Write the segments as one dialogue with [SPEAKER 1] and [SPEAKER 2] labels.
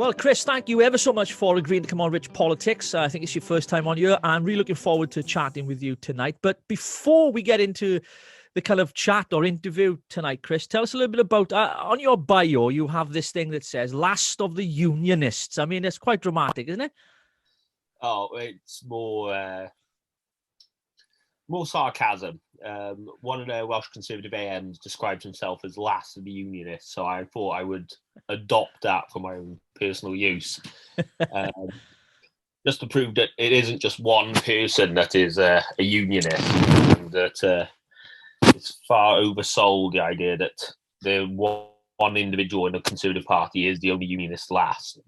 [SPEAKER 1] Well, Chris, thank you ever so much for agreeing to come on Rich Politics. I think it's your first time on here. I'm really looking forward to chatting with you tonight. But before we get into the kind of chat or interview tonight, Chris, tell us a little bit about, on your bio, you have this thing that says, last of the Unionists. I mean, it's quite dramatic, isn't it?
[SPEAKER 2] Oh, it's more sarcasm. One of the Welsh Conservative AMs described himself as last of the Unionists, so I thought I would adopt that for my own personal use. Just to prove that it isn't just one person that is a unionist, and that it's far oversold, the idea that the one individual in the Conservative Party is the only unionist left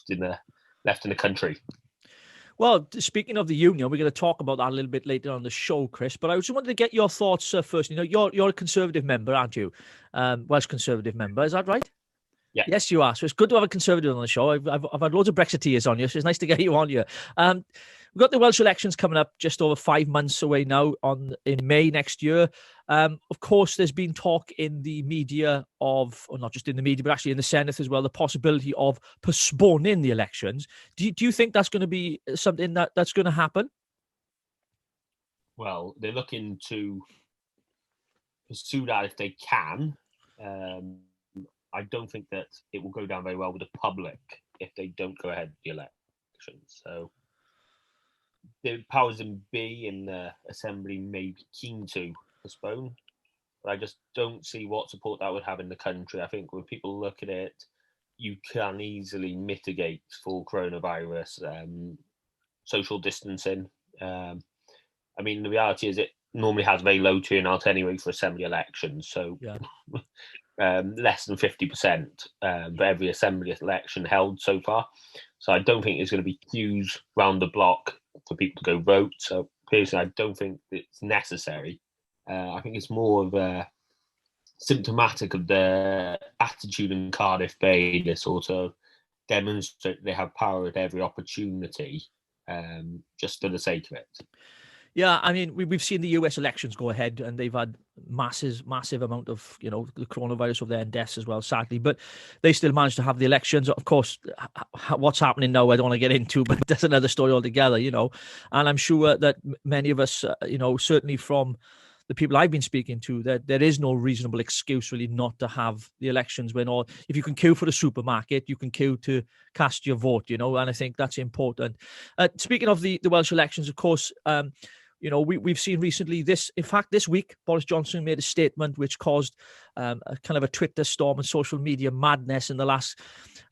[SPEAKER 2] in the country.
[SPEAKER 1] Well, speaking of the union, we're going to talk about that a little bit later on the show, Chris. But I just wanted to get your thoughts first. You know, you're a Conservative member, aren't you? Welsh Conservative member, is that right?
[SPEAKER 2] Yeah.
[SPEAKER 1] Yes, you are. So it's good to have a Conservative on the show. I've had loads of Brexiteers on you, so it's nice to get you on here. We've got the Welsh elections coming up just over 5 months away now in May next year. Of course, there's been talk in the media or not just in the media, but actually in the Senedd as well, the possibility of postponing the elections. Do you think that's going to be something that's going to happen?
[SPEAKER 2] Well, they're looking to pursue that if they can. I don't think that it will go down very well with the public if they don't go ahead with the elections. So the powers that be in the Assembly may be keen to postpone, but I just don't see what support that would have in the country. I think when people look at it, you can easily mitigate for coronavirus, social distancing. I mean, the reality is it normally has very low turnout anyway for Assembly elections. So
[SPEAKER 1] yeah.
[SPEAKER 2] Less than 50% for every Assembly election held so far. So I don't think there's going to be queues round the block for people to go vote. So personally, I don't think it's necessary. I think it's more of a symptomatic of the attitude in Cardiff Bay. They sort of demonstrate they have power at every opportunity, just for the sake of it.
[SPEAKER 1] Yeah, I mean, we've seen the US elections go ahead, and they've had massive amount of, the coronavirus of their deaths as well, sadly. But they still managed to have the elections. Of course, what's happening now, I don't want to get into, but that's another story altogether, And I'm sure that many of us, certainly from the people I've been speaking to, that there is no reasonable excuse really not to have the elections if you can queue for the supermarket, you can queue to cast your vote, and I think that's important. Speaking of the Welsh elections, of course, we've seen recently this week, Boris Johnson made a statement which caused a kind of a Twitter storm and social media madness in the last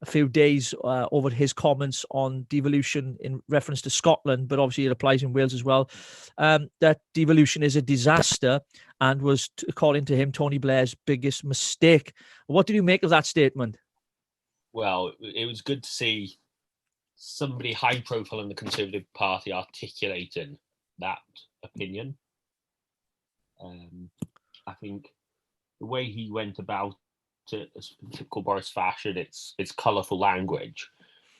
[SPEAKER 1] few days over his comments on devolution in reference to Scotland, but obviously it applies in Wales as well, that devolution is a disaster and was, according to him, Tony Blair's biggest mistake. What did you make of that statement?
[SPEAKER 2] Well, it was good to see somebody high profile in the Conservative Party articulating that opinion. I think the way he went about it, as typical Boris fashion, it's colourful language.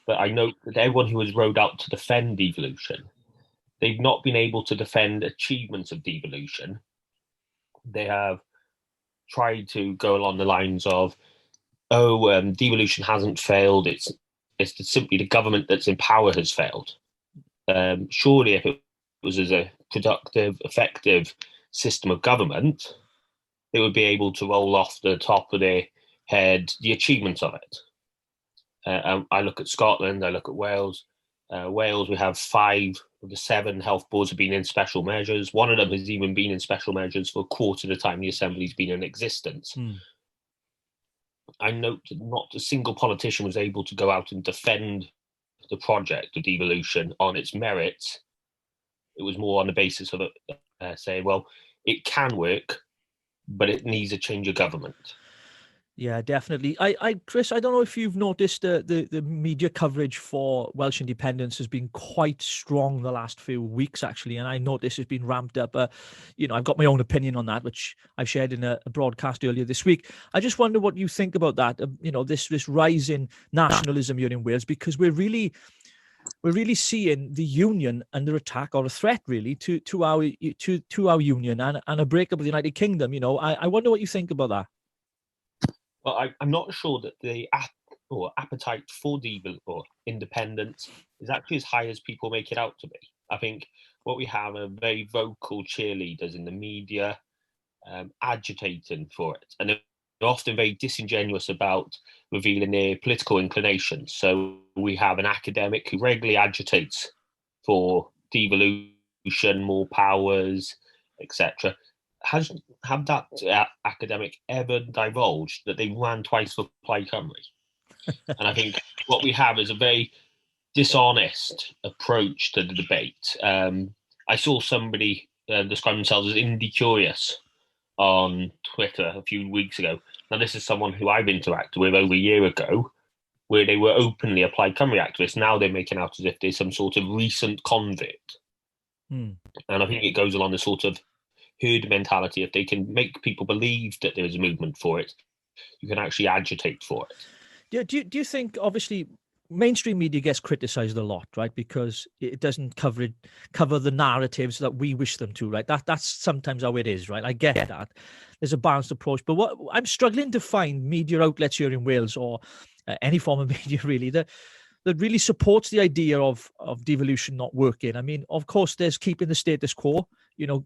[SPEAKER 2] But I note that everyone who has rode out to defend devolution, they've not been able to defend achievements of devolution. They have tried to go along the lines of, devolution hasn't failed. It's simply the government that's in power has failed. Surely, if it was as a productive, effective system of government, they would be able to roll off the top of their head the achievements of it. I look at Scotland, I look at Wales. Wales, we have 5 of the 7 health boards have been in special measures. One of them has even been in special measures for a quarter of the time the Assembly's been in existence. I note that not a single politician was able to go out and defend the project of devolution on its merits. It was more on the basis of saying, well, it can work, but it needs a change of government.
[SPEAKER 1] Yeah, definitely. Chris, I don't know if you've noticed the media coverage for Welsh independence has been quite strong the last few weeks, actually, and I noticed it's been ramped up. I've got my own opinion on that, which I've shared in a broadcast earlier this week. I just wonder what you think about that. This rise in nationalism here in Wales, because we're really seeing the union under attack, or a threat really to our union and a breakup of the United Kingdom. I wonder what you think about that.
[SPEAKER 2] Well, I'm not sure that or appetite for or independence is actually as high as people make it out to be. I think what we have are very vocal cheerleaders in the media agitating for it, and they're often very disingenuous about revealing their political inclinations. So we have an academic who regularly agitates for devolution, more powers, etc. Have that academic ever divulged that they ran twice for Plaid Cymru? And I think what we have is a very dishonest approach to the debate. I saw somebody describe themselves as indie curious on Twitter a few weeks ago. Now, this is someone who I've interacted with over a year ago, where they were openly a Plaid Cymru activists. Now they're making out as if they're some sort of recent convert. And I think it goes along the sort of herd mentality. If they can make people believe that there is a movement for it, you can actually agitate for it.
[SPEAKER 1] Do you think, obviously, mainstream media gets criticised a lot, right? Because it doesn't cover the narratives that we wish them to, right? That's sometimes how it is, right? I get that. There's a balanced approach. But what I'm struggling to find media outlets here in Wales, or any form of media really, that really supports the idea of devolution not working. I mean, of course, there's keeping the status quo,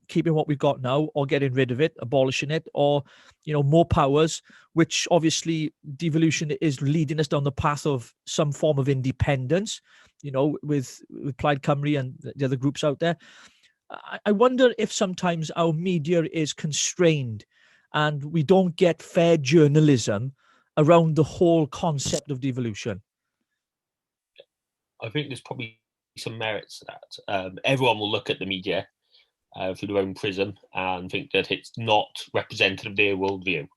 [SPEAKER 1] keeping what we've got now, or getting rid of it, abolishing it, or, more powers, which obviously devolution is leading us down the path of some form of independence, with Plaid Cymru and the other groups out there. I wonder if sometimes our media is constrained and we don't get fair journalism around the whole concept of devolution.
[SPEAKER 2] I think there's probably some merits to that. Everyone will look at the media through their own prism and think that it's not representative of their worldview.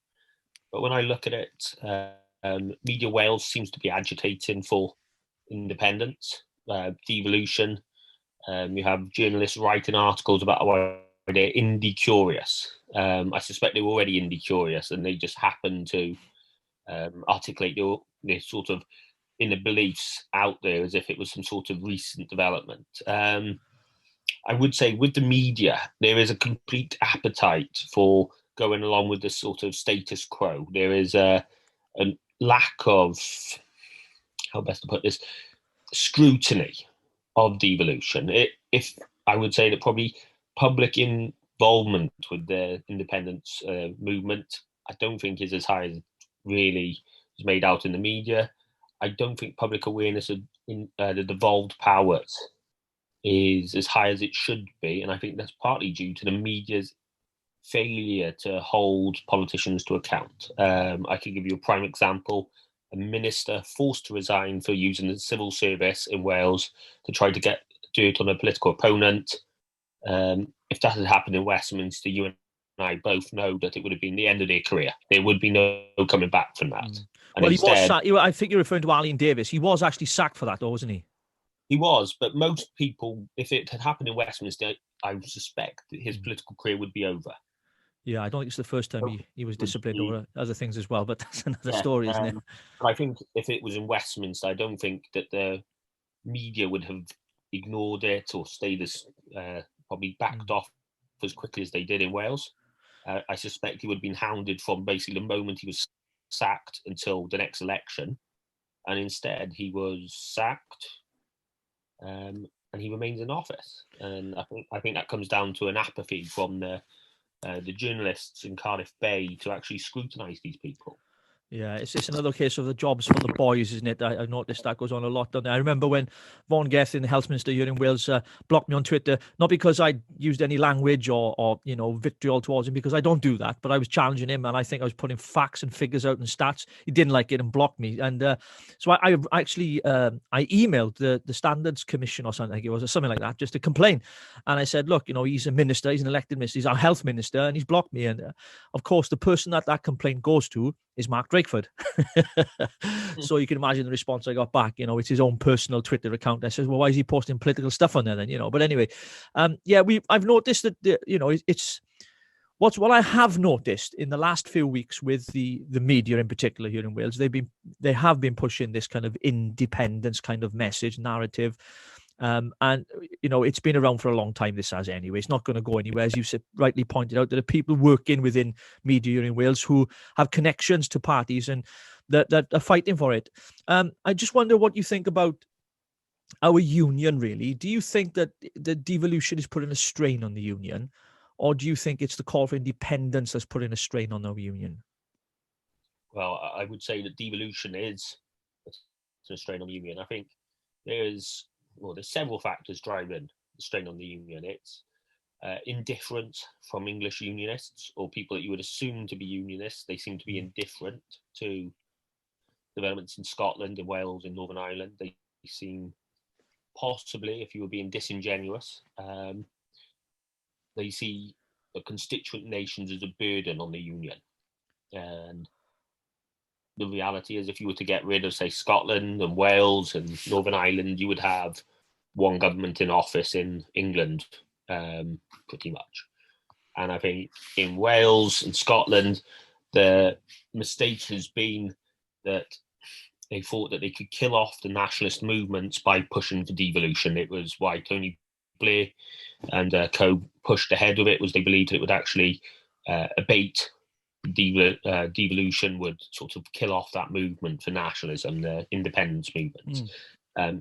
[SPEAKER 2] But when I look at it, Media Wales seems to be agitating for independence, devolution. You have journalists writing articles about why they're indie curious. I suspect they were already indie curious, and they just happen to articulate their sort of inner beliefs out there as if it was some sort of recent development. I would say with the media, there is a complete appetite for going along with this sort of status quo. There is a lack of, how best to put this, scrutiny of devolution. If I would say that probably public involvement with the independence movement, I don't think is as high as really is made out in the media. I don't think public awareness of the devolved powers is as high as it should be, and I think that's partly due to the media's failure to hold politicians to account. I can give you a prime example. A minister forced to resign for using the civil service in Wales to try to get dirt on a political opponent. If that had happened in Westminster, you and I both know that it would have been the end of their career. There would be no coming back from that. And
[SPEAKER 1] well,
[SPEAKER 2] instead,
[SPEAKER 1] he was sacked. I think you're referring to Alan Davies. He was actually sacked for that, though, wasn't he?
[SPEAKER 2] He was, but most people, if it had happened in Westminster, I would suspect that his political career would be over.
[SPEAKER 1] Yeah, I don't think it's the first time he was disciplined over other things as well, but that's another story, isn't it?
[SPEAKER 2] I think if it was in Westminster, I don't think that the media would have ignored it or stayed as probably backed off as quickly as they did in Wales. I suspect he would have been hounded from basically the moment he was sacked until the next election, and instead he was sacked, and he remains in office. And I think that comes down to an apathy from the journalists in Cardiff Bay to actually scrutinise these people.
[SPEAKER 1] Yeah, it's another case of the jobs for the boys, isn't it? I noticed that goes on a lot down there. I remember when Vaughan Gething, the health minister here in Wales, blocked me on Twitter, not because I used any language or vitriol towards him, because I don't do that, but I was challenging him, and I think I was putting facts and figures out and stats. He didn't like it and blocked me. And so I actually I emailed the Standards Commission or something, it was something like that, just to complain. And I said, look, he's a minister, he's an elected minister, he's our health minister, and he's blocked me. And of course, the person that complaint goes to is Mark Drakeford. So you can imagine the response I got back. It's his own personal Twitter account. I says, well, why is he posting political stuff on there then? But anyway, I've noticed that it's what I have noticed in the last few weeks with the media in particular here in Wales. They have been pushing this kind of independence kind of message narrative. And it's been around for a long time, this has anyway. It's not going to go anywhere. As you rightly pointed out, there are people working within media in Wales who have connections to parties, and that are fighting for it. I just wonder what you think about our union, really. Do you think that the devolution is putting a strain on the union, or do you think it's the call for independence that's putting a strain on our union?
[SPEAKER 2] Well, I would say that devolution is a strain on the union. I think there's several factors driving the strain on the union. It's indifference from English unionists or people that you would assume to be unionists. They seem to be indifferent to developments in Scotland and Wales and Northern Ireland. They seem, possibly, if you were being disingenuous, they see the constituent nations as a burden on the union. And the reality is, if you were to get rid of, say, Scotland and Wales and Northern Ireland, you would have one government in office in England, pretty much. And I think in Wales and Scotland, the mistake has been that they thought that they could kill off the nationalist movements by pushing for devolution. It was why Tony Blair and co pushed ahead with it, was they believed it would actually abate devolution, would sort of kill off that movement for nationalism, the independence movement.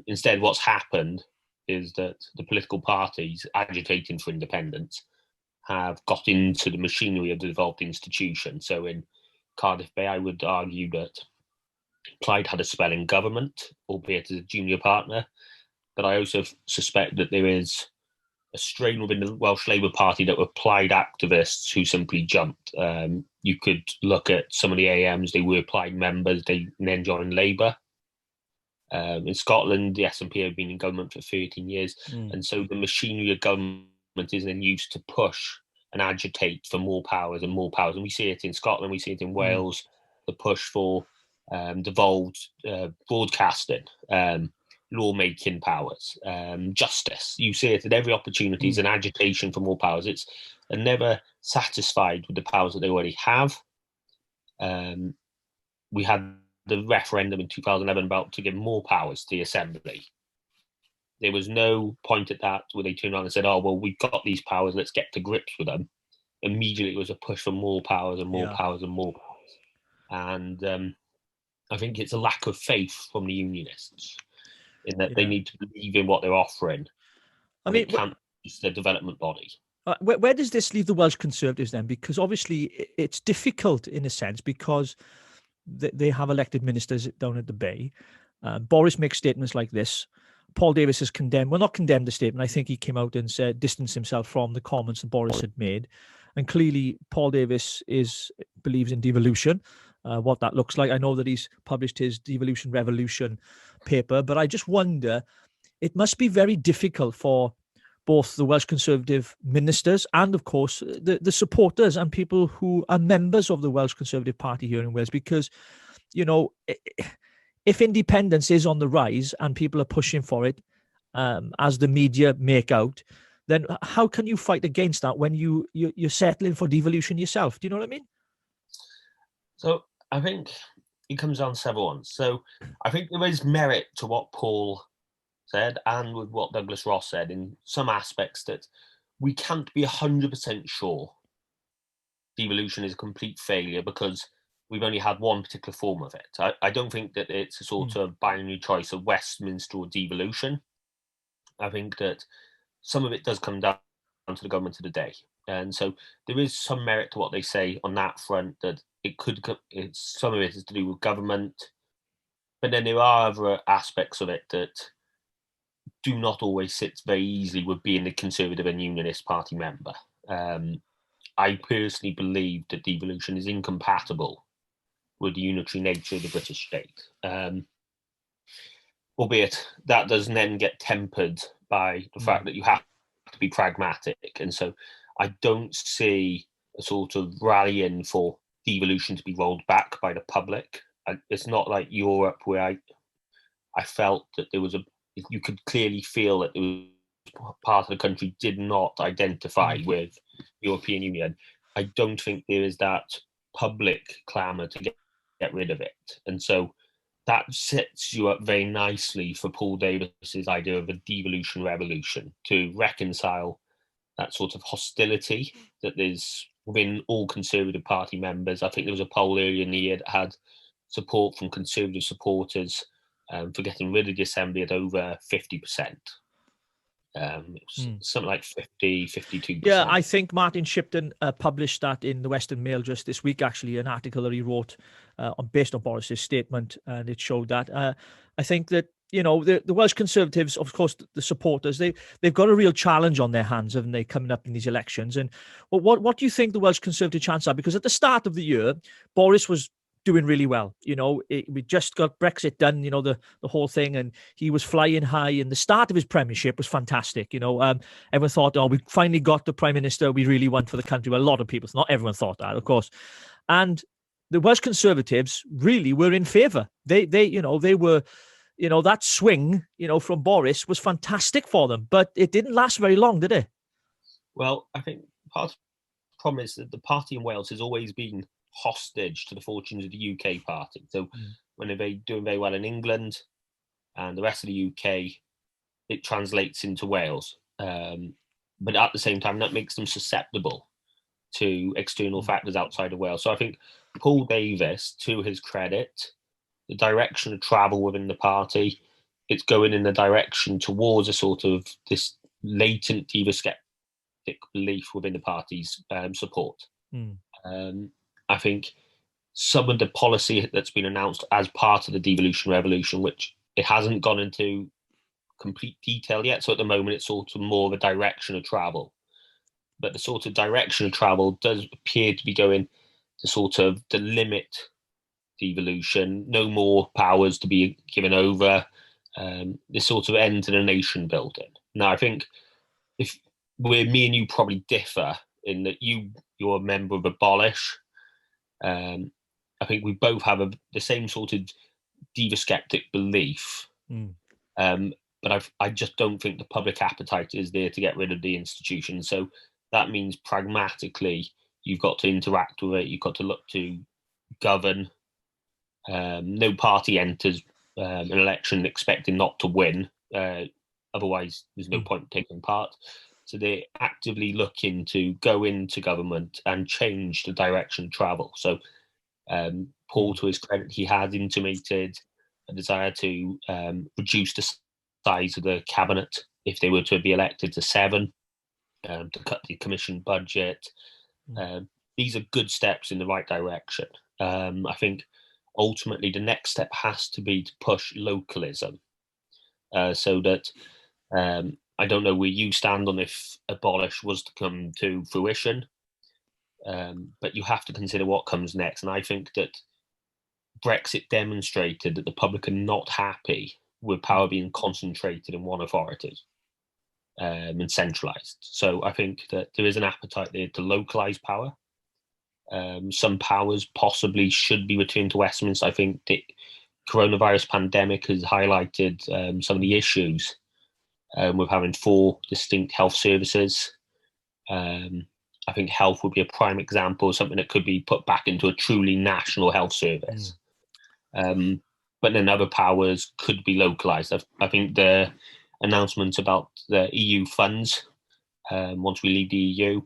[SPEAKER 2] Instead, what's happened is that the political parties agitating for independence have got into the machinery of the devolved institution. So in Cardiff Bay, I would argue that Clyde had a spell in government, albeit as a junior partner. But I also suspect that there is a strain within the Welsh Labour Party that were Plaid activists who simply jumped. You could look at some of the AMs, they were Plaid members, they then joined Labour. In Scotland, the SNP have been in government for 13 years. And so the machinery of government is then used to push and agitate for more powers and more powers. And we see it in Scotland, we see it in Wales, the push for devolved broadcasting, lawmaking powers, justice. You see it at every opportunity. It's an agitation for more powers. It's never satisfied with the powers that they already have. We had the referendum in 2011 about to give more powers to the Assembly. There was no point at that where they turned around and said, oh, well, we've got these powers, let's get to grips with them. Immediately it was a push for more powers and more powers and more powers. And I think it's a lack of faith from the Unionists in that they need to believe in what they're offering. I mean, it can't be the development body.
[SPEAKER 1] Where does this leave the Welsh Conservatives then? Because obviously it's difficult in a sense because they have elected ministers down at the Bay. Boris makes statements like this. Paul Davies has not condemned the statement. I think he came out and said, distanced himself from the comments that Boris had made. And clearly Paul Davies believes in devolution, what that looks like. I know that he's published his Devolution Revolution paper, but I just wonder, it must be very difficult for both the Welsh Conservative ministers and, of course, the supporters and people who are members of the Welsh Conservative Party here in Wales, because, you know, if independence is on the rise and people are pushing for it, as the media make out, then how can you fight against that when you're settling for devolution yourself? Do you know what I mean?
[SPEAKER 2] So I think it comes down to several ones. So I think there is merit to what Paul said and with what Douglas Ross said in some aspects, that we can't be 100% sure devolution is a complete failure because we've only had one particular form of it. I don't think that it's a sort of binary choice of Westminster or devolution. I think that some of it does come down to the government of the day. And so there is some merit to what they say on that front, that some of it is to do with government. But then there are other aspects of it that do not always sit very easily with being the Conservative and Unionist Party member. I personally believe that devolution is incompatible with the unitary nature of the British state. Albeit that does then get tempered by the fact that you have to be pragmatic. And so I don't see a sort of rallying for devolution to be rolled back by the public. It's not like Europe, where I felt that you could clearly feel that there was part of the country did not identify with European Union. I don't think there is that public clamour to get rid of it. And so that sets you up very nicely for Paul Davies's idea of a devolution revolution, to reconcile that sort of hostility that there's within all Conservative Party members. I think there was a poll earlier in the year that had support from Conservative supporters for getting rid of the Assembly at over 50%. It was something like 52%.
[SPEAKER 1] Yeah, I think Martin Shipton published that in the Western Mail just this week, actually, an article that he wrote based on Boris's statement, and it showed that. I think that, the Welsh Conservatives, of course, the supporters, they've got a real challenge on their hands, haven't they, coming up in these elections? And what do you think the Welsh Conservative chances are? Because at the start of the year, Boris was doing really well. We just got Brexit done, the whole thing, and he was flying high, and the start of his premiership was fantastic. Everyone thought, we finally got the prime minister we really want for the country. Well, a lot of people, not everyone thought that, of course. And the Welsh Conservatives really were in favour. They were, that swing, from Boris was fantastic for them, but it didn't last very long, did it?
[SPEAKER 2] Well, I think part of the problem is that the party in Wales has always been hostage to the fortunes of the UK party. So when they're doing very well in England and the rest of the UK, it translates into Wales. But at the same time, that makes them susceptible to external factors outside of Wales. So I think Paul Davies, to his credit, the direction of travel within the party, it's going in the direction towards a sort of this latent Eurosceptic belief within the party's support. I think some of the policy that's been announced as part of the devolution revolution, which it hasn't gone into complete detail yet. So at the moment, it's sort of more of a direction of travel. But the sort of direction of travel does appear to be going to sort of to limit devolution, no more powers to be given over, this sort of end to the nation building. Now, I think if me and you probably differ in that you're a member of Abolish. I think we both have the same sort of diva-skeptic belief, but I just don't think the public appetite is there to get rid of the institution. So that means pragmatically, you've got to interact with it, you've got to look to govern. No party enters an election expecting not to win, otherwise there's no point in taking part. So they're actively looking to go into government and change the direction of travel. So Paul, to his credit, he has intimated a desire to reduce the size of the cabinet if they were to be elected to 7, to cut the commission budget. These are good steps in the right direction. I think ultimately the next step has to be to push localism, so that I don't know where you stand on if Abolish was to come to fruition, but you have to consider what comes next. And I think that Brexit demonstrated that the public are not happy with power being concentrated in one authority and centralised. So I think that there is an appetite there to localise power. Some powers possibly should be returned to Westminster. I think the coronavirus pandemic has highlighted some of the issues with having 4 distinct health services. I think health would be a prime example of something that could be put back into a truly national health service. But then other powers could be localised. I think the announcement about the EU funds, once we leave the EU,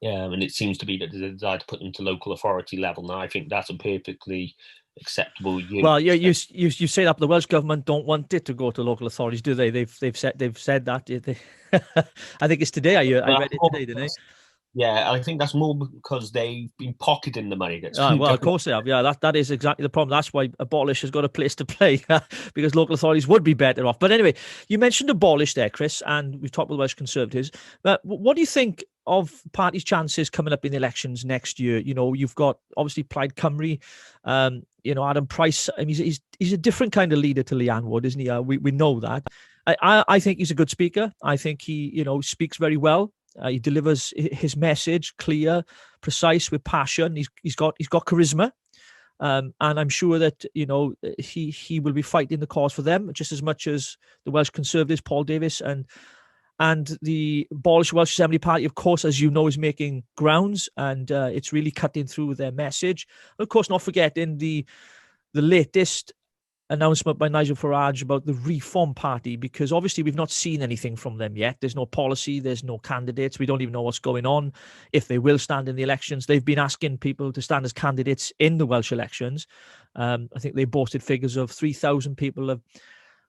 [SPEAKER 2] and it seems to be that there's a desire to put them to local authority level. Now, I think that's a perfectly acceptable use.
[SPEAKER 1] Well, yeah, you say that, but the Welsh government don't want it to go to local authorities, do they? They've said that. I think it's today. I read it today, didn't they?
[SPEAKER 2] Yeah, I think that's more because they've been pocketing the money.
[SPEAKER 1] Well, of course they have. Yeah, that is exactly the problem. That's why Abolish has got a place to play, because local authorities would be better off. But anyway, you mentioned Abolish there, Chris, and we've talked with the Welsh Conservatives. What do you think of parties' chances coming up in the elections next year? You've got obviously Plaid Cymru, Adam Price. I mean, he's a different kind of leader to Leanne Wood, isn't he? We know that. I think he's a good speaker. I think he speaks very well. He delivers his message clear, precise, with passion. He's got charisma, and I'm sure that he will be fighting the cause for them just as much as the Welsh Conservatives, Paul Davies, and the Welsh Assembly Party, of course, as you know, is making grounds, and it's really cutting through their message. And of course, not forgetting the latest announcement by Nigel Farage about the Reform Party, because obviously we've not seen anything from them yet. There's no policy, there's no candidates. We don't even know what's going on, if they will stand in the elections. They've been asking people to stand as candidates in the Welsh elections. I think they boasted figures of 3,000 people have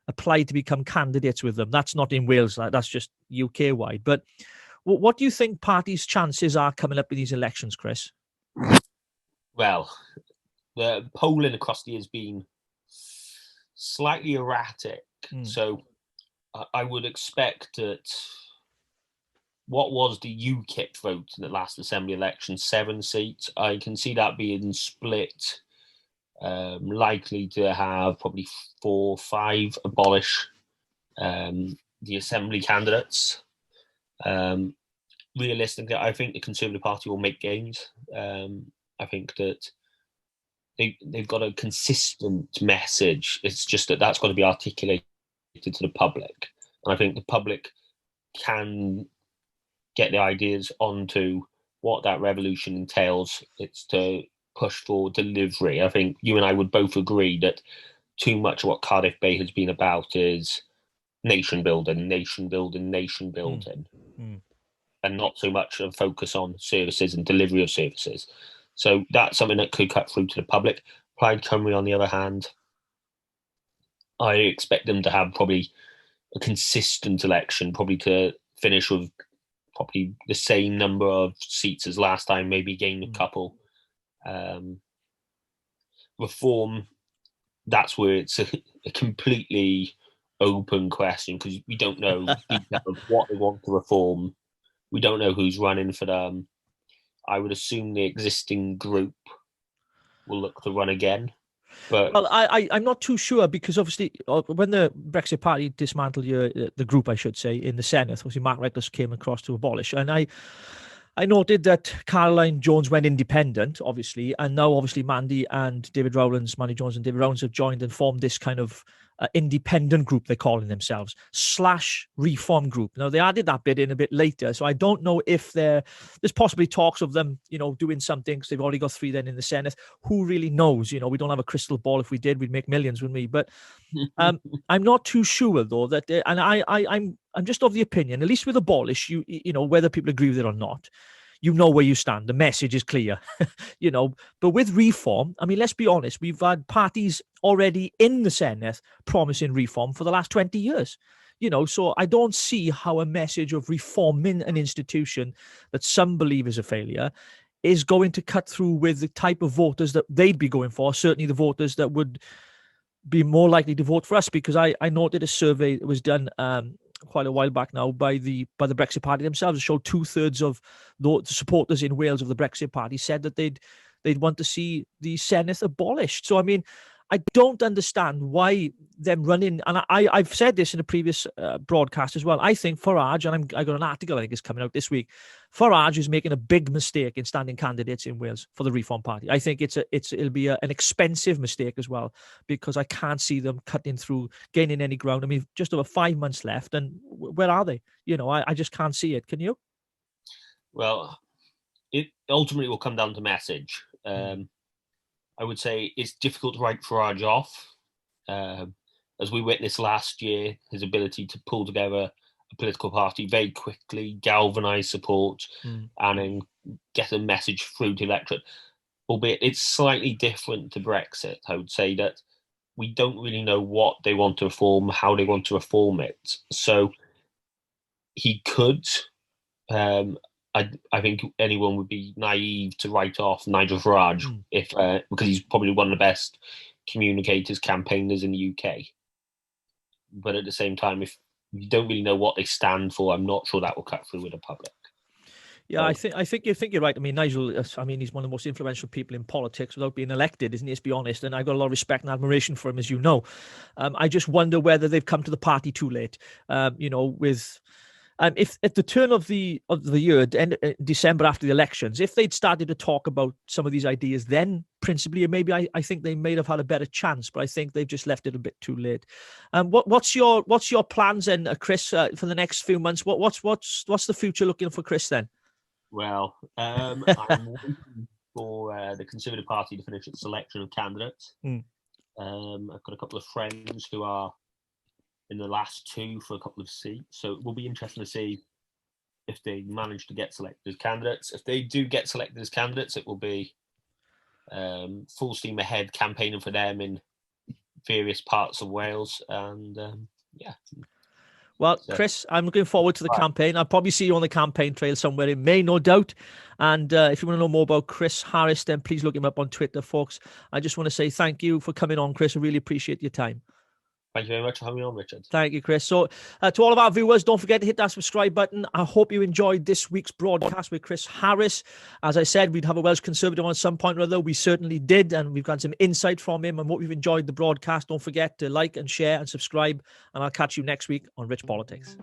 [SPEAKER 1] applied to become candidates with them. That's not in Wales, that's just UK-wide. But what do you think parties' chances are coming up in these elections, Chris?
[SPEAKER 2] Well, the polling across the year has been slightly erratic. So I would expect that what was the UKIP vote in the last Assembly election, 7 seats, I can see that being split, likely to have probably 4 or 5 abolish the Assembly candidates. Realistically, I think the Conservative Party will make gains. I think that they've got a consistent message. It's just that's got to be articulated to the public. And I think the public can get the ideas onto what that revolution entails. It's to push for delivery. I think you and I would both agree that too much of what Cardiff Bay has been about is nation building, and not so much a focus on services and delivery of services. So that's something that could cut through to the public. Plaid Cymru, on the other hand, I expect them to have probably a consistent election, probably to finish with probably the same number of seats as last time, maybe gain a couple. Reform, that's where it's a completely open question, because we don't know detail of what they want to reform. We don't know who's running for them. I would assume the existing group will look to run again. But
[SPEAKER 1] well, I'm not too sure, because obviously when the Brexit Party dismantled the group, I should say, in the Senedd, obviously Mark Reckless came across to abolish, and I noted that Caroline Jones went independent, obviously, and now obviously Mandy Jones and David Rowlands have joined and formed this kind of independent group, they're calling themselves, / reform group. Now, they added that bit in a bit later, so I don't know if there's possibly talks of them, doing something, because they've already got 3 then in the Senedd. Who really knows? We don't have a crystal ball. If we did, we'd make millions, wouldn't we? But I'm not too sure, though, that and I'm just of the opinion, at least with abolish, whether people agree with it or not, where you stand. The message is clear, But with reform, I mean, let's be honest, we've had parties already in the Senedd promising reform for the last 20 years. So I don't see how a message of reforming an institution that some believe is a failure is going to cut through with the type of voters that they'd be going for, certainly the voters that would be more likely to vote for us, because I noted a survey that was done quite a while back now by the Brexit Party themselves. It showed 2/3 of the supporters in Wales of the Brexit Party said that they'd want to see the Senedd abolished. So I mean, I don't understand why them running, and I've said this in a previous broadcast as well. I think Farage, and I got an article I think is coming out this week. Farage is making a big mistake in standing candidates in Wales for the Reform Party. I think it'll be an expensive mistake as well, because I can't see them cutting through, gaining any ground. I mean, just over 5 months left, and where are they? I just can't see it. Can you?
[SPEAKER 2] Well, it ultimately will come down to message. I would say it's difficult to write Farage off. As we witnessed last year, his ability to pull together a political party very quickly, galvanise support, and then get a message through to the electorate. Albeit it's slightly different to Brexit. I would say that we don't really know what they want to reform, how they want to reform it. So he could... I think anyone would be naive to write off Nigel Farage because he's probably one of the best communicators, campaigners in the UK. But at the same time, if you don't really know what they stand for, I'm not sure that will cut through with the public.
[SPEAKER 1] Yeah, so, I think you're right. I mean, Nigel, he's one of the most influential people in politics without being elected, isn't he? Let's be honest. And I've got a lot of respect and admiration for him, as you know. I just wonder whether they've come to the party too late, with... if at the turn of the year, December after the elections, if they'd started to talk about some of these ideas, then principally, maybe I think they may have had a better chance. But I think they've just left it a bit too late. What's your plans then, Chris, for the next few months? What's the future looking for Chris then?
[SPEAKER 2] Well, I'm waiting for the Conservative Party to finish its selection of candidates. I've got a couple of friends who are in the last two for a couple of seats. So it will be interesting to see if they manage to get selected as candidates. If they do get selected as candidates, it will be full steam ahead campaigning for them in various parts of Wales. And yeah.
[SPEAKER 1] Well, Chris, I'm looking forward to the campaign. I'll probably see you on the campaign trail somewhere in May, no doubt. And if you want to know more about Chris Harris, then please look him up on Twitter, folks. I just want to say thank you for coming on, Chris. I really appreciate your time.
[SPEAKER 2] Thank you very much for having me on, Richard.
[SPEAKER 1] Thank you, Chris. So to all of our viewers, don't forget to hit that subscribe button. I hope you enjoyed this week's broadcast with Chris Harris. As I said, we'd have a Welsh Conservative on some point or other. We certainly did, and we've got some insight from him. And hope you've enjoyed the broadcast. Don't forget to like and share and subscribe, and I'll catch you next week on Rich Politics.